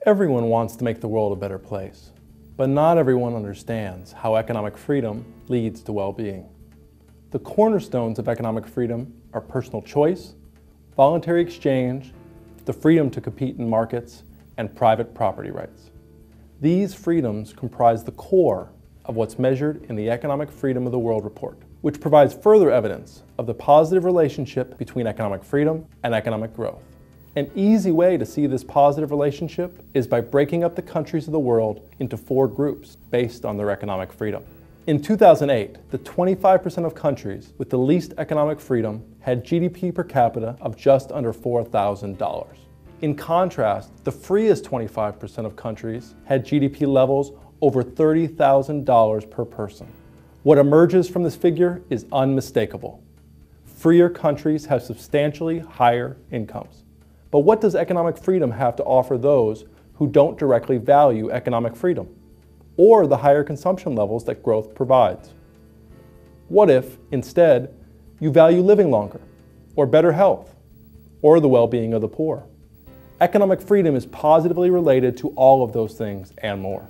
Everyone wants to make the world a better place, but not everyone understands how economic freedom leads to well-being. The cornerstones of economic freedom are personal choice, voluntary exchange, the freedom to compete in markets, and private property rights. These freedoms comprise the core of what's measured in the Economic Freedom of the World report, which provides further evidence of the positive relationship between economic freedom and economic growth. An easy way to see this positive relationship is by breaking up the countries of the world into 4 groups based on their economic freedom. In 2008, the 25% of countries with the least economic freedom had GDP per capita of just under $4,000. In contrast, the freest 25% of countries had GDP levels over $30,000 per person. What emerges from this figure is unmistakable. Freer countries have substantially higher incomes. But what does economic freedom have to offer those who don't directly value economic freedom, or the higher consumption levels that growth provides? What if, instead, you value living longer, or better health, or the well-being of the poor? Economic freedom is positively related to all of those things and more.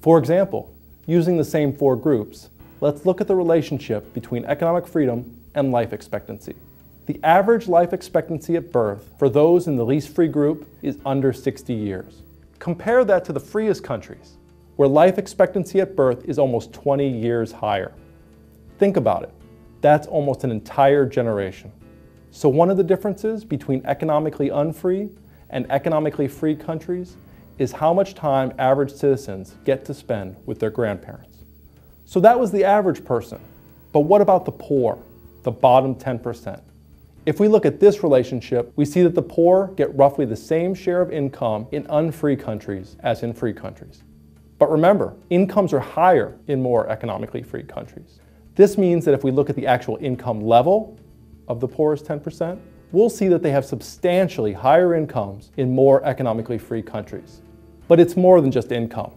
For example, using the same 4 groups, let's look at the relationship between economic freedom and life expectancy. The average life expectancy at birth for those in the least free group is under 60 years. Compare that to the freest countries, where life expectancy at birth is almost 20 years higher. Think about it. That's almost an entire generation. So one of the differences between economically unfree and economically free countries is how much time average citizens get to spend with their grandparents. So that was the average person. But what about the poor, the bottom 10%? If we look at this relationship, we see that the poor get roughly the same share of income in unfree countries as in free countries. But remember, incomes are higher in more economically free countries. This means that if we look at the actual income level of the poorest 10%, we'll see that they have substantially higher incomes in more economically free countries. But it's more than just income.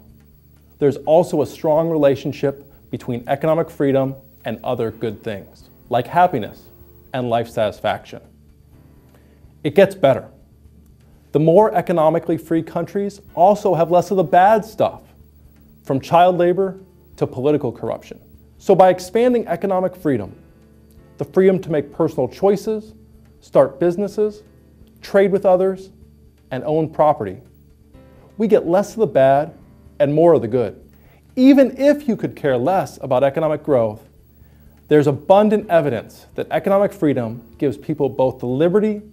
There's also a strong relationship between economic freedom and other good things, like happiness and life satisfaction. It gets better. The more economically free countries also have less of the bad stuff, from child labor to political corruption. So by expanding economic freedom, the freedom to make personal choices, start businesses, trade with others, and own property, we get less of the bad and more of the good. Even if you could care less about economic growth, there's abundant evidence that economic freedom gives people both the liberty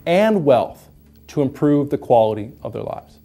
and wealth to improve the quality of their lives.